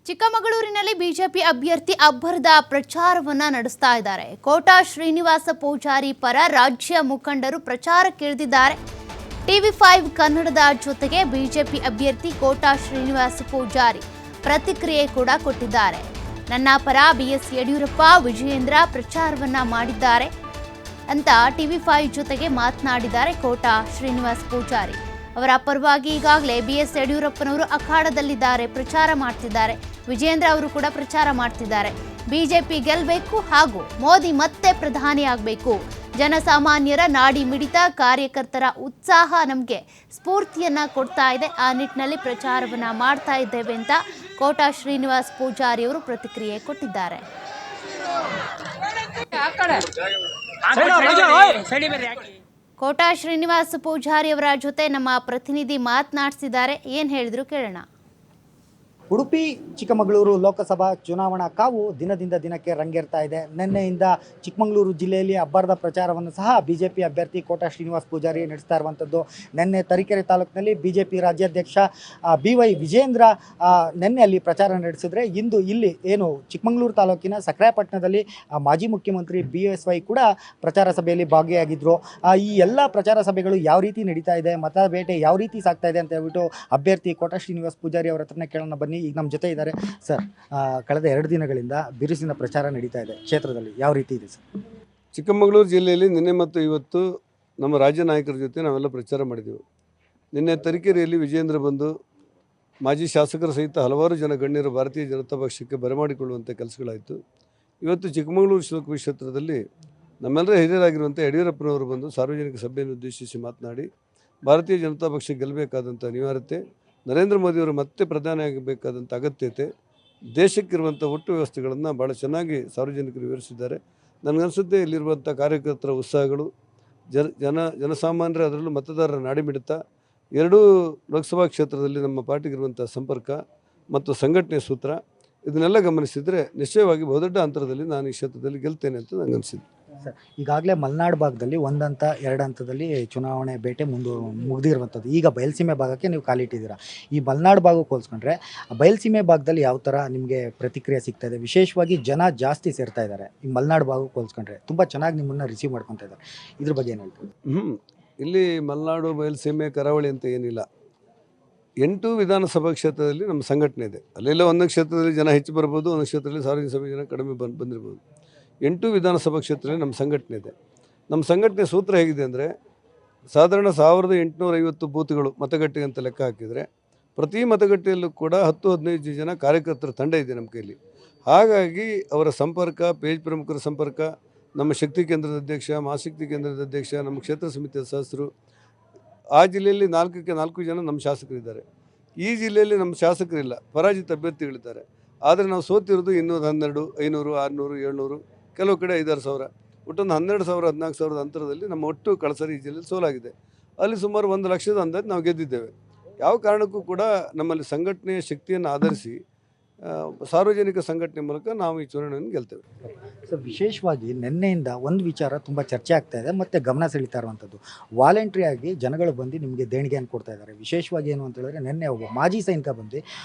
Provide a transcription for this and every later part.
ಚಿಕ್ಕಮಗಳೂರಿನಲ್ಲಿ ಬಿಜೆಪಿ ಅಭ್ಯರ್ಥಿ ಅಬ್ಬರದ ಪ್ರಚಾರವನ್ನ ನಡೆಸ್ತಾ ಇದ್ದಾರೆ. ಕೋಟಾ ಶ್ರೀನಿವಾಸ ಪೂಜಾರಿ ಪರ ರಾಜ್ಯ ಮುಖಂಡರು ಪ್ರಚಾರಕ್ಕಿಳಿದಿದ್ದಾರೆ. ಟಿವಿ5 ಕನ್ನಡದ ಜೊತೆಗೆ ಬಿಜೆಪಿ ಅಭ್ಯರ್ಥಿ ಕೋಟಾ ಶ್ರೀನಿವಾಸ ಪೂಜಾರಿ ಪ್ರತಿಕ್ರಿಯೆ ಕೂಡ ಕೊಟ್ಟಿದ್ದಾರೆ. ನನ್ನ ಪರ ಬಿಎಸ್ ಯಡಿಯೂರಪ್ಪ ವಿಜಯೇಂದ್ರ ಪ್ರಚಾರವನ್ನ ಮಾಡಿದ್ದಾರೆ ಅಂತ ಟಿವಿ5 ಜೊತೆಗೆ ಮಾತನಾಡಿದ್ದಾರೆ ಕೋಟಾ ಶ್ರೀನಿವಾಸ ಪೂಜಾರಿ. ಅವರ ಪರವಾಗಿ ಈಗಾಗಲೇ ಬಿಎಸ್ ಯಡಿಯೂರಪ್ಪನವರು ಅಖಾಡದಲ್ಲಿದ್ದಾರೆ, ಪ್ರಚಾರ ಮಾಡ್ತಿದ್ದಾರೆ. ವಿಜಯೇಂದ್ರ ಅವರು ಕೂಡ ಪ್ರಚಾರ ಮಾಡ್ತಿದ್ದಾರೆ. ಬಿಜೆಪಿ ಗೆಲ್ಲಬೇಕು ಹಾಗೂ ಮೋದಿ ಮತ್ತೆ ಪ್ರಧಾನಿ ಆಗಬೇಕು. ಜನಸಾಮಾನ್ಯರ ನಾಡಿ ಮಿಡಿತ, ಕಾರ್ಯಕರ್ತರ ಉತ್ಸಾಹ ನಮಗೆ ಸ್ಫೂರ್ತಿಯನ್ನ ಕೊಡ್ತಾ ಇದೆ. ಆ ನಿಟ್ಟಿನಲ್ಲಿ ಪ್ರಚಾರವನ್ನ ಮಾಡ್ತಾ ಇದ್ದೇವೆ ಅಂತ ಕೋಟಾ ಶ್ರೀನಿವಾಸ ಪೂಜಾರಿ ಅವರು ಪ್ರತಿಕ್ರಿಯೆ ಕೊಟ್ಟಿದ್ದಾರೆ. ಕೋಟಾ ಶ್ರೀನಿವಾಸ ಪೂಜಾರಿ ಅವರ ಜೊತೆ ನಮ್ಮ ಪ್ರತಿನಿಧಿ ಮಾತನಾಡಿಸಿದ್ದಾರೆ. ಏನು ಹೇಳಿದ್ರು ಕೇಳೋಣ. ಉಡುಪಿ ಚಿಕ್ಕಮಗಳೂರು ಲೋಕಸಭಾ ಚುನಾವಣಾ ಕಾವು ದಿನದಿಂದ ದಿನಕ್ಕೆ ರಂಗೇರ್ತಾ ಇದೆ. ನಿನ್ನೆಯಿಂದ ಚಿಕ್ಕಮಗಳೂರು ಜಿಲ್ಲೆಯಲ್ಲಿ ಅಬ್ಬರದ ಪ್ರಚಾರವನ್ನು ಸಹ ಬಿಜೆಪಿ ಅಭ್ಯರ್ಥಿ ಕೋಟಾ ಶ್ರೀನಿವಾಸ ಪೂಜಾರಿ ನಡೆಸ್ತಾ ಇರುವಂಥದ್ದು. ನಿನ್ನೆ ತರೀಕೆರೆ ತಾಲೂಕಿನಲ್ಲಿ ಬಿಜೆಪಿ ರಾಜ್ಯಾಧ್ಯಕ್ಷ BY ವಿಜಯೇಂದ್ರ ನಿನ್ನೆ ಅಲ್ಲಿ ಪ್ರಚಾರ ನಡೆಸಿದ್ರೆ, ಇಂದು ಇಲ್ಲಿ ಏನು ಚಿಕ್ಕಮಗಳೂರು ತಾಲೂಕಿನ ಸಕ್ರಾಯಪಟ್ಟಣದಲ್ಲಿ ಮಾಜಿ ಮುಖ್ಯಮಂತ್ರಿ BSY ಕೂಡ ಪ್ರಚಾರ ಸಭೆಯಲ್ಲಿ ಭಾಗಿಯಾಗಿದ್ದರು. ಈ ಎಲ್ಲ ಪ್ರಚಾರ ಸಭೆಗಳು ಯಾವ ರೀತಿ ನಡೀತಾ ಇದೆ, ಮತ ಬೇಟೆ ಯಾವ ರೀತಿ ಸಾಗ್ತಾ ಇದೆ ಅಂತ ಹೇಳ್ಬಿಟ್ಟು ಅಭ್ಯರ್ಥಿ ಕೋಟಾ ಶ್ರೀನಿವಾಸ ಪೂಜಾರಿ ಅವರ ಹತ್ರನೇ ಕೇಳೋಣ ಬನ್ನಿ. ಈಗ ನಮ್ಮ ಜೊತೆ ಇದ್ದಾರೆ ಸರ್. ಕಳೆದ 2 ದಿನಗಳಿಂದ ಬಿರುಸಿನ ಪ್ರಚಾರ ನಡೀತಾ ಇದೆ ಕ್ಷೇತ್ರದಲ್ಲಿ, ಯಾವ ರೀತಿ ಇದೆ ಸರ್? ಚಿಕ್ಕಮಗಳೂರು ಜಿಲ್ಲೆಯಲ್ಲಿ ನಿನ್ನೆ ಮತ್ತು ಇವತ್ತು ನಮ್ಮ ರಾಜ್ಯ ನಾಯಕರ ಜೊತೆ ನಾವೆಲ್ಲ ಪ್ರಚಾರ ಮಾಡಿದೆವು. ನಿನ್ನೆ ತರೀಕೆರೆಯಲ್ಲಿ ವಿಜಯೇಂದ್ರ ಬಂದು ಮಾಜಿ ಶಾಸಕರ ಸಹಿತ ಹಲವಾರು ಜನ ಗಣ್ಯರು ಭಾರತೀಯ ಜನತಾ ಪಕ್ಷಕ್ಕೆ ಬರಮಾಡಿಕೊಳ್ಳುವಂಥ ಕೆಲಸಗಳಾಯಿತು. ಇವತ್ತು ಚಿಕ್ಕಮಗಳೂರು ಕ್ಷೇತ್ರದಲ್ಲಿ ನಮ್ಮೆಲ್ಲರ ಹಿರಿಯರಾಗಿರುವಂಥ ಯಡಿಯೂರಪ್ಪನವರು ಬಂದು ಸಾರ್ವಜನಿಕ ಸಭೆಯನ್ನು ಉದ್ದೇಶಿಸಿ ಮಾತನಾಡಿ ಭಾರತೀಯ ಜನತಾ ಪಕ್ಷ ಗೆಲ್ಲಬೇಕಾದಂಥ ಅನಿವಾರ್ಯತೆ, ನರೇಂದ್ರ ಮೋದಿಯವರು ಮತ್ತೆ ಪ್ರಧಾನಿ ಆಗಬೇಕಾದಂಥ ಅಗತ್ಯತೆ, ದೇಶಕ್ಕಿರುವಂಥ ಒಟ್ಟು ವ್ಯವಸ್ಥೆಗಳನ್ನು ಭಾಳ ಚೆನ್ನಾಗಿ ಸಾರ್ವಜನಿಕರು ವಿವರಿಸಿದ್ದಾರೆ. ನನಗನ್ಸುತ್ತೆ ಇಲ್ಲಿರುವಂಥ ಕಾರ್ಯಕರ್ತರ ಉತ್ಸಾಹಗಳು, ಜನಸಾಮಾನ್ಯರ ಅದರಲ್ಲೂ ಮತದಾರರ ನಾಡಿಮಿಡಿತ, ಎರಡೂ ಲೋಕಸಭಾ ಕ್ಷೇತ್ರದಲ್ಲಿ ನಮ್ಮ ಪಾರ್ಟಿಗಿರುವಂಥ ಸಂಪರ್ಕ ಮತ್ತು ಸಂಘಟನೆ ಸೂತ್ರ, ಇದನ್ನೆಲ್ಲ ಗಮನಿಸಿದರೆ ನಿಶ್ಚಯವಾಗಿ ಬಹುದೊಡ್ಡ ಅಂತರದಲ್ಲಿ ನಾನು ಈ ಕ್ಷೇತ್ರದಲ್ಲಿ ಗೆಲ್ತೇನೆ ಅಂತ ನನಗನ್ಸಿದ್ದು. ಸರ್, ಈಗಾಗಲೇ ಮಲೆನಾಡು ಭಾಗದಲ್ಲಿ 1 ಹಂತ 2 ಹಂತದಲ್ಲಿ ಚುನಾವಣೆ ಬೇಟೆ ಮುಗಿದಿರುವಂಥದ್ದು. ಈಗ ಬಯಲುಸೀಮೆ ಭಾಗಕ್ಕೆ ನೀವು ಕಾಲಿಟ್ಟಿದ್ದೀರಾ. ಈ ಮಲೆನಾಡು ಭಾಗಕ್ಕೆ ಹೋಲಿಸ್ಕೊಂಡ್ರೆ ಬಯಲುಸೀಮೆ ಭಾಗದಲ್ಲಿ ಯಾವ ಥರ ನಿಮಗೆ ಪ್ರತಿಕ್ರಿಯೆ ಸಿಗ್ತಾ ಇದೆ? ವಿಶೇಷವಾಗಿ ಜನ ಜಾಸ್ತಿ ಸೇರ್ತಾ ಇದ್ದಾರೆ. ಈ ಮಲೆನಾಡು ಭಾಗಕ್ಕೆ ಹೋಲಿಸ್ಕೊಂಡ್ರೆ ತುಂಬ ಚೆನ್ನಾಗಿ ನಿಮ್ಮನ್ನು ರಿಸೀವ್ ಮಾಡ್ಕೊತಾ ಇದ್ದಾರೆ. ಇದ್ರ ಬಗ್ಗೆ ಏನು ಹೇಳ್ತೀವಿ? ಇಲ್ಲಿ ಮಲೆನಾಡು, ಬಯಲುಸೀಮೆ, ಕರಾವಳಿ ಅಂತ ಏನಿಲ್ಲ. 8 ವಿಧಾನಸಭಾ ಕ್ಷೇತ್ರದಲ್ಲಿ ನಮ್ಮ ಸಂಘಟನೆ ಇದೆ. ಅಲ್ಲೆಲ್ಲ ಒಂದೊಂದು ಕ್ಷೇತ್ರದಲ್ಲಿ ಜನ ಹೆಚ್ಚು ಬರ್ಬೋದು, ಒಂದೊಂದು ಕ್ಷೇತ್ರದಲ್ಲಿ ಸಾರ್ವಜನಿಕ ಸಭೆ ಜನ ಕಡಿಮೆ ಬಂದಿರ್ಬೋದು. 8 ವಿಧಾನಸಭಾ ಕ್ಷೇತ್ರದಲ್ಲಿ ನಮ್ಮ ಸಂಘಟನೆ ಇದೆ. ನಮ್ಮ ಸಂಘಟನೆ ಸೂತ್ರ ಹೇಗಿದೆ ಅಂದರೆ, ಸಾಧಾರಣ 1850 ಬೂತ್ಗಳು ಮತಗಟ್ಟೆ ಅಂತ ಲೆಕ್ಕ ಹಾಕಿದರೆ ಪ್ರತಿ ಮತಗಟ್ಟೆಯಲ್ಲೂ ಕೂಡ 10-15 ಜನ ಕಾರ್ಯಕರ್ತರ ತಂಡ ಇದೆ ನಮ್ಮ ಕೈಲಿ. ಹಾಗಾಗಿ ಅವರ ಸಂಪರ್ಕ, ಪೇಜ್ ಪ್ರಮುಖರ ಸಂಪರ್ಕ, ನಮ್ಮ ಶಕ್ತಿ ಕೇಂದ್ರದ ಅಧ್ಯಕ್ಷ, ಮಹಾಶಕ್ತಿ ಕೇಂದ್ರದ ಅಧ್ಯಕ್ಷ, ನಮ್ಮ ಕ್ಷೇತ್ರ ಸಮಿತಿಯ ಸದಸ್ಯರು, ಆ ಜಿಲ್ಲೆಯಲ್ಲಿ 4ಕ್ಕೆ 4 ಜನ ನಮ್ಮ ಶಾಸಕರಿದ್ದಾರೆ. ಈ ಜಿಲ್ಲೆಯಲ್ಲಿ ನಮ್ಮ ಶಾಸಕರಿಲ್ಲ, ಪರಾಜಿತ ಅಭ್ಯರ್ಥಿಗಳಿದ್ದಾರೆ. ಆದರೆ ನಾವು ಸೋತಿರೋದು 212, 500, 600, 700, ಕೆಲವು ಕಡೆ 5-6 ಸಾವಿರ, ಒಟ್ಟೊಂದು 12,000, 14,000 ಅಂತರದಲ್ಲಿ ನಮ್ಮ ಒಟ್ಟು ಕಳಸರಿ ಈ ಜಿಲ್ಲೆಯಲ್ಲಿ ಸೋಲಾಗಿದೆ. ಅಲ್ಲಿ ಸುಮಾರು 1 ಲಕ್ಷದ ಅಂದಾಜು ನಾವು ಗೆದ್ದಿದ್ದೇವೆ. ಯಾವ ಕಾರಣಕ್ಕೂ ಕೂಡ ನಮ್ಮಲ್ಲಿ ಸಂಘಟನೆಯ ಶಕ್ತಿಯನ್ನು ಆಧರಿಸಿ ಸಾರ್ವಜನಿಕ ಸಂಘಟನೆ ಮೂಲಕ ನಾವು ಈ ಚುನಾವಣೆಯನ್ನು ಗೆಲ್ತೇವೆ. ಸೊ, ವಿಶೇಷವಾಗಿ ನಿನ್ನೆಯಿಂದ ಒಂದು ವಿಚಾರ ತುಂಬ ಚರ್ಚೆ ಆಗ್ತಾ ಇದೆ ಮತ್ತು ಗಮನ ಸೆಳೀತಾ ಇರುವಂಥದ್ದು, ವಾಲಂಟ್ರಿಯಾಗಿ ಜನಗಳು ಬಂದು ನಿಮಗೆ ದೇಣಿಗೆಯನ್ನು ಕೊಡ್ತಾ ಇದ್ದಾರೆ. ವಿಶೇಷವಾಗಿ ಏನು ಅಂತ ಹೇಳಿದ್ರೆ, ನಿನ್ನೆ ಒಬ್ಬ ಮಾಜಿ ಸೈನಿಕ ಬಂದು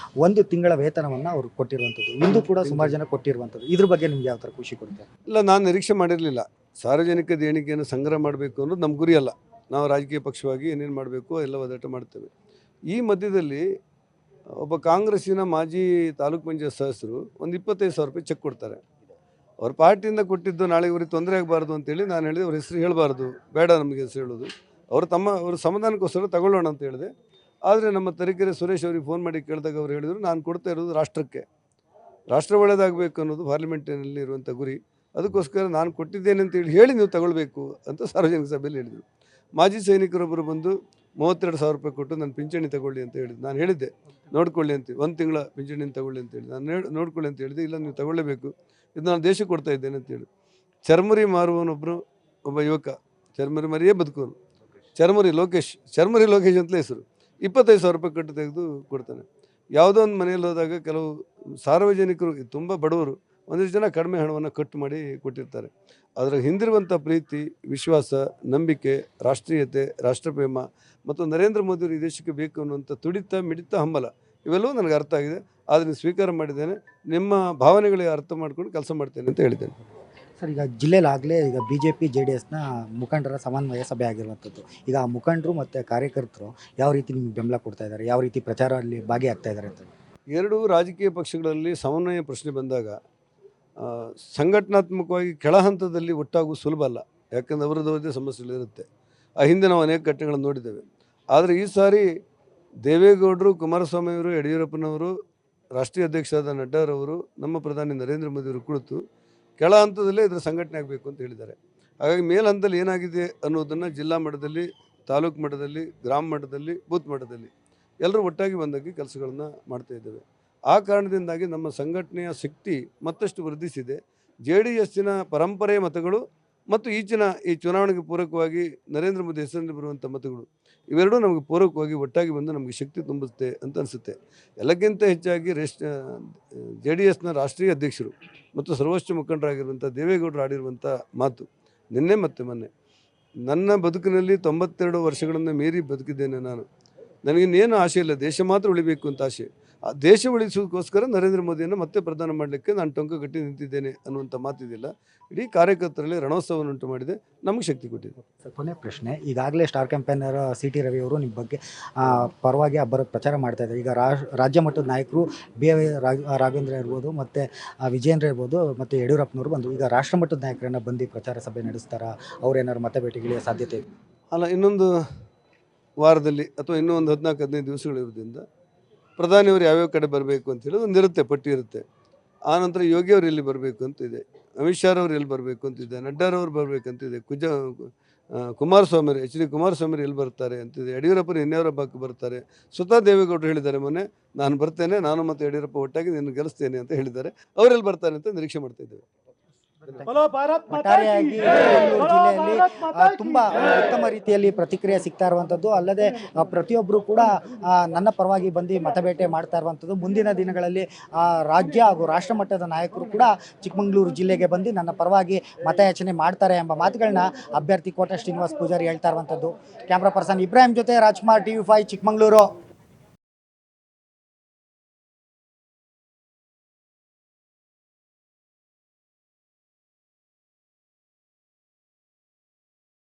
1 ತಿಂಗಳ ವೇತನವನ್ನು ಅವರು ಕೊಟ್ಟಿರುವಂಥದ್ದು, ಇಂದು ಕೂಡ ಸುಮಾರು ಜನ ಕೊಟ್ಟಿರುವಂಥದ್ದು. ಇದ್ರ ಬಗ್ಗೆ ನಿಮ್ಗೆ ಯಾವ ಥರ ಖುಷಿ ಕೊಡ್ತಾರೆ? ಇಲ್ಲ, ನಾನು ನಿರೀಕ್ಷೆ ಮಾಡಿರಲಿಲ್ಲ. ಸಾರ್ವಜನಿಕ ದೇಣಿಗೆಯನ್ನು ಸಂಗ್ರಹ ಮಾಡಬೇಕು ಅನ್ನೋದು ನಮ್ಮ ಗುರಿ ಅಲ್ಲ. ನಾವು ರಾಜಕೀಯ ಪಕ್ಷವಾಗಿ ಏನೇನು ಮಾಡಬೇಕು ಎಲ್ಲ ಒದಟ ಮಾಡ್ತೇವೆ. ಈ ಮಧ್ಯದಲ್ಲಿ ಒಬ್ಬ ಕಾಂಗ್ರೆಸ್ಸಿನ ಮಾಜಿ ತಾಲೂಕು ಪಂಚಾಯತ್ ಸದಸ್ಯರು ಒಂದು 25,000 ರೂಪಾಯಿ ಚೆಕ್ ಕೊಡ್ತಾರೆ. ಅವ್ರ ಪಾರ್ಟಿಯಿಂದ ಕೊಟ್ಟಿದ್ದು ನಾಳೆ ಇವ್ರಿಗೆ ತೊಂದರೆ ಆಗಬಾರ್ದು ಅಂತೇಳಿ ನಾನು ಹೇಳಿದೆ, ಅವ್ರ ಹೆಸರು ಹೇಳಬಾರ್ದು, ಬೇಡ ನಮಗೆ ಹೆಸರು ಹೇಳೋದು, ಅವ್ರ ಸಮಾಧಾನಕ್ಕೋಸ್ಕರ ತಗೊಳ್ಳೋಣ ಅಂತ ಹೇಳಿದೆ. ಆದರೆ ನಮ್ಮ ತರೀಕೆರೆ ಸುರೇಶ್ ಅವ್ರಿಗೆ ಫೋನ್ ಮಾಡಿ ಕೇಳಿದಾಗ ಅವ್ರು ಹೇಳಿದರು, ನಾನು ಕೊಡ್ತಾ ಇರೋದು ರಾಷ್ಟ್ರಕ್ಕೆ, ರಾಷ್ಟ್ರ ಒಳ್ಳೆಯದಾಗಬೇಕು ಅನ್ನೋದು ಪಾರ್ಲಿಮೆಂಟಿನಲ್ಲಿ ಇರುವಂಥ ಗುರಿ, ಅದಕ್ಕೋಸ್ಕರ ನಾನು ಕೊಟ್ಟಿದ್ದೇನೆ ಅಂತೇಳಿ ಹೇಳಿ ನೀವು ತಗೊಳ್ಬೇಕು ಅಂತ ಸಾರ್ವಜನಿಕ ಸಭೆಯಲ್ಲಿ ಹೇಳಿದರು. ಮಾಜಿ ಸೈನಿಕರೊಬ್ಬರು ಬಂದು 32,000 ರೂಪಾಯಿ ಕೊಟ್ಟು ನಾನು ಪಿಂಚಣಿ ತಗೊಳ್ಳಿ ಅಂತ ಹೇಳಿದ್ದು. ನಾನು ಹೇಳಿದ್ದೆ, ನೋಡ್ಕೊಳ್ಳಿ ಅಂತ, 1 ತಿಂಗಳ ಪಿಂಚಣಿಯನ್ನು ತಗೊಳ್ಳಿ ಅಂತ ಹೇಳಿ ನಾನು ನೋಡ್ಕೊಳ್ಳಿ ಅಂತ ಹೇಳಿದೆ. ಇಲ್ಲ, ನೀವು ತಗೊಳ್ಳೇಬೇಕು, ಇದು ನಾನು ದೇಶಕ್ಕೆ ಕೊಡ್ತಾ ಇದ್ದೇನೆ ಅಂತೇಳಿ. ಚರ್ಮುರಿ ಮಾರುವವನೊಬ್ಬರು, ಒಬ್ಬ ಯುವಕ, ಚರ್ಮುರಿ ಮರಿಯೇ ಬದುಕೋನು, ಚರ್ಮುರಿ ಲೋಕೇಶ್ ಅಂತಲೇ ಹೆಸರು, 25,000 ರೂಪಾಯಿ ಕಟ್ಟು ತೆಗೆದು ಕೊಡ್ತಾನೆ. ಯಾವುದೋ ಒಂದು ಮನೆಯಲ್ಲಿ ಹೋದಾಗ ಕೆಲವು ಸಾರ್ವಜನಿಕರು ತುಂಬ ಬಡವರು ಒಂದಿಷ್ಟು ಜನ ಕಡಿಮೆ ಹಣವನ್ನು ಕಟ್ಟು ಮಾಡಿ ಕೊಟ್ಟಿರ್ತಾರೆ. ಅದರ ಹಿಂದಿರುವಂಥ ಪ್ರೀತಿ, ವಿಶ್ವಾಸ, ನಂಬಿಕೆ, ರಾಷ್ಟ್ರೀಯತೆ, ರಾಷ್ಟ್ರಪ್ರೇಮ ಮತ್ತು ನರೇಂದ್ರ ಮೋದಿಯವರು ಈ ದೇಶಕ್ಕೆ ಬೇಕು ಅನ್ನುವಂಥ ತುಡಿತ, ಮಿಡಿತ, ಹಂಬಲ ಇವೆಲ್ಲವೂ ನನಗೆ ಅರ್ಥ ಆಗಿದೆ. ಅದನ್ನು ಸ್ವೀಕಾರ ಮಾಡಿದ್ದೇನೆ. ನಿಮ್ಮ ಭಾವನೆಗಳಿಗೆ ಅರ್ಥ ಮಾಡ್ಕೊಂಡು ಕೆಲಸ ಮಾಡ್ತೇನೆ ಅಂತ ಹೇಳಿದ್ದೇನೆ. ಸರ್, ಈಗ ಜಿಲ್ಲೆಲಾಗಲೇ ಈಗ BJP JDSನ ಮುಖಂಡರ ಸಮನ್ವಯ ಸಭೆ ಆಗಿರುವಂಥದ್ದು. ಈಗ ಆ ಮುಖಂಡರು ಮತ್ತು ಕಾರ್ಯಕರ್ತರು ಯಾವ ರೀತಿ ನಿಮ್ಗೆ ಬೆಂಬಲ ಕೊಡ್ತಾ ಇದ್ದಾರೆ, ಯಾವ ರೀತಿ ಪ್ರಚಾರದಲ್ಲಿ ಭಾಗಿಯಾಗ್ತಾ ಇದ್ದಾರೆ ಅಂತ? ಎರಡೂ ರಾಜಕೀಯ ಪಕ್ಷಗಳಲ್ಲಿ ಸಮನ್ವಯ ಪ್ರಶ್ನೆ ಬಂದಾಗ ಸಂಘಟನಾತ್ಮಕವಾಗಿ ಕೆಳ ಹಂತದಲ್ಲಿ ಒಟ್ಟಾಗುವುದು ಸುಲಭ ಅಲ್ಲ. ಯಾಕಂದರೆ ಅವರದೇ ಸಮಸ್ಯೆಗಳಿರುತ್ತೆ. ಆ ಹಿಂದೆ ನಾವು ಅನೇಕ ಘಟನೆಗಳನ್ನು ನೋಡಿದ್ದೇವೆ. ಆದರೆ ಈ ಸಾರಿ ದೇವೇಗೌಡರು, ಕುಮಾರಸ್ವಾಮಿಯವರು, ಯಡಿಯೂರಪ್ಪನವರು, ರಾಷ್ಟ್ರೀಯ ಅಧ್ಯಕ್ಷರಾದ ನಡ್ಡಾರವರು, ನಮ್ಮ ಪ್ರಧಾನಿ ನರೇಂದ್ರ ಮೋದಿಯವರು ಕುಳಿತು ಕೆಳ ಹಂತದಲ್ಲೇ ಇದರ ಸಂಘಟನೆ ಆಗಬೇಕು ಅಂತ ಹೇಳಿದ್ದಾರೆ. ಹಾಗಾಗಿ ಮೇಲ್ಹಂತದಲ್ಲಿ ಏನಾಗಿದೆ ಅನ್ನೋದನ್ನು ಜಿಲ್ಲಾ ಮಟ್ಟದಲ್ಲಿ, ತಾಲೂಕು ಮಟ್ಟದಲ್ಲಿ, ಗ್ರಾಮ ಮಟ್ಟದಲ್ಲಿ, ಬೂತ್ ಮಟ್ಟದಲ್ಲಿ ಎಲ್ಲರೂ ಒಟ್ಟಾಗಿ ಬಂದಾಗಿ ಕೆಲಸಗಳನ್ನು ಮಾಡ್ತಾ ಇದ್ದೇವೆ. ಆ ಕಾರಣದಿಂದಾಗಿ ನಮ್ಮ ಸಂಘಟನೆಯ ಶಕ್ತಿ ಮತ್ತಷ್ಟು ವೃದ್ಧಿಸಿದೆ. JDSನ ಪರಂಪರೆಯ ಮತಗಳು ಮತ್ತು ಈಚಿನ ಈ ಚುನಾವಣೆಗೆ ಪೂರಕವಾಗಿ ನರೇಂದ್ರ ಮೋದಿ ಹೆಸರಿನಲ್ಲಿ ಬರುವಂಥ ಮತಗಳು ಇವೆರಡೂ ನಮಗೆ ಪೂರಕವಾಗಿ ಒಟ್ಟಾಗಿ ಬಂದು ನಮಗೆ ಶಕ್ತಿ ತುಂಬುತ್ತೆ ಅಂತ ಅನಿಸುತ್ತೆ. ಎಲ್ಲಕ್ಕಿಂತ ಹೆಚ್ಚಾಗಿ JDSನ ರಾಷ್ಟ್ರೀಯ ಅಧ್ಯಕ್ಷರು ಮತ್ತು ಸರ್ವೋಚ್ಚ ಮುಖಂಡರಾಗಿರುವಂಥ ದೇವೇಗೌಡರು ಆಡಿರುವಂಥ ಮಾತು ನಿನ್ನೆ ಮತ್ತು ಮೊನ್ನೆ, ನನ್ನ ಬದುಕಿನಲ್ಲಿ 92 ವರ್ಷಗಳನ್ನು ಮೀರಿ ಬದುಕಿದ್ದೇನೆ ನಾನು. ನನಗಿನ್ನೇನು ಆಸೆ ಇಲ್ಲ, ದೇಶ ಮಾತ್ರ ಉಳಿಬೇಕು ಅಂತ ಆಸೆ. ಆ ದೇಶ ಉಳಿಸೋದಕ್ಕೋಸ್ಕರ ನರೇಂದ್ರ ಮೋದಿಯನ್ನು ಮತ್ತೆ ಪ್ರಧಾನ ಮಾಡಲಿಕ್ಕೆ ನಾನು ಟೊಂಕ ಕಟ್ಟಿ ನಿಂತಿದ್ದೇನೆ ಅನ್ನುವಂಥ ಮಾತಿದಿಲ್ಲ. ಇಡೀ ಕಾರ್ಯಕರ್ತರಲ್ಲಿ ರಣೋತ್ಸವವನ್ನುಂಟು ಮಾಡಿದೆ, ನಮಗೆ ಶಕ್ತಿ ಕೊಟ್ಟಿದೆ. ಸರ್, ಕೊನೆ ಪ್ರಶ್ನೆ. ಈಗಾಗಲೇ ಸ್ಟಾರ್ ಕ್ಯಾಂಪೇನರ್ CT ರವಿ ಅವರು ನಿಮ್ಮ ಬಗ್ಗೆ ಪರವಾಗಿ ಅಬ್ಬರ ಪ್ರಚಾರ ಮಾಡ್ತಾ ಇದ್ದಾರೆ. ಈಗ ರಾಜ್ಯ ಮಟ್ಟದ ನಾಯಕರು BA ರಾಘವೇಂದ್ರ ಇರ್ಬೋದು, ಮತ್ತು ವಿಜೇಂದ್ರ ಇರ್ಬೋದು, ಮತ್ತು ಯಡಿಯೂರಪ್ಪನವರು ಬಂದು ಈಗ ರಾಷ್ಟ್ರ ಮಟ್ಟದ ನಾಯಕರನ್ನು ಬಂದು ಪ್ರಚಾರ ಸಭೆ ನಡೆಸ್ತಾರಾ? ಅವ್ರೇನಾದ್ರು ಮತ ಭೇಟಿಗಳಿಗೆ ಸಾಧ್ಯತೆ ಅಲ್ಲ, ಇನ್ನೊಂದು ವಾರದಲ್ಲಿ ಅಥವಾ ಇನ್ನೂ ಒಂದು 14-15 ದಿವಸಗಳಿರೋದ್ರಿಂದ ಪ್ರಧಾನಿಯವರು ಯಾವ್ಯಾವ ಕಡೆ ಬರಬೇಕು ಅಂತೇಳಿ ಒಂದಿರುತ್ತೆ, ಪಟ್ಟಿ ಇರುತ್ತೆ. ಆನಂತರ ಯೋಗಿ ಅವರು ಎಲ್ಲಿ ಬರಬೇಕು ಅಂತಿದೆ, ಅಮಿತ್ ಶಾ ಅವರು ಎಲ್ಲಿ ಬರಬೇಕು ಅಂತಿದೆ, ನಡ್ಡಾರವ್ರು ಬರಬೇಕಂತಿದೆ, ಕುಮಾರಸ್ವಾಮಿ HD ಕುಮಾರಸ್ವಾಮಿ ಎಲ್ಲಿ ಬರ್ತಾರೆ ಅಂತಿದೆ, ಯಡಿಯೂರಪ್ಪರು ಇನ್ಯಾವರ ಬಾಕಿ ಬರ್ತಾರೆ. ಸ್ವತಃ ದೇವೇಗೌಡರು ಹೇಳಿದ್ದಾರೆ ಮೊನ್ನೆ, ನಾನು ಬರ್ತೇನೆ, ನಾನು ಮತ್ತು ಯಡಿಯೂರಪ್ಪ ಒಟ್ಟಾಗಿ ನಿನ್ನ ಗೆಲ್ಲಿಸ್ತೇನೆ ಅಂತ ಹೇಳಿದ್ದಾರೆ. ಅವರೆಲ್ಲಿ ಬರ್ತಾರೆ ಅಂತ ನಿರೀಕ್ಷೆ ಮಾಡ್ತಾ ಇದ್ದೇವೆ. ಒಟ್ಟಾರೆಯಾಗಿ ಚಿಕ್ಕಮಗಳೂರು ಜಿಲ್ಲೆಯಲ್ಲಿ ತುಂಬಾ ಉತ್ತಮ ರೀತಿಯಲ್ಲಿ ಪ್ರತಿಕ್ರಿಯೆ ಸಿಗ್ತಾ ಇರುವಂಥದ್ದು, ಅಲ್ಲದೆ ಪ್ರತಿಯೊಬ್ಬರು ಕೂಡ ನನ್ನ ಪರವಾಗಿ ಬಂದು ಮತಬೇಟೆ ಮಾಡ್ತಾ ಇರುವಂಥದ್ದು. ಮುಂದಿನ ದಿನಗಳಲ್ಲಿ ರಾಜ್ಯ ಹಾಗೂ ರಾಷ್ಟ್ರ ಮಟ್ಟದ ನಾಯಕರು ಕೂಡ ಚಿಕ್ಕಮಗಳೂರು ಜಿಲ್ಲೆಗೆ ಬಂದು ನನ್ನ ಪರವಾಗಿ ಮತಯಾಚನೆ ಮಾಡ್ತಾರೆ ಎಂಬ ಮಾತುಗಳನ್ನ ಅಭ್ಯರ್ಥಿ ಕೋಟಾ ಶ್ರೀನಿವಾಸ್ ಪೂಜಾರಿ ಹೇಳ್ತಾ ಇರುವಂಥದ್ದು. ಕ್ಯಾಮ್ರಾ ಪರ್ಸನ್ ಇಬ್ರಾಹಿಂ ಜೊತೆ ರಾಜ್ಕುಮಾರ್, TV5 ಚಿಕ್ಕಮಗಳೂರು.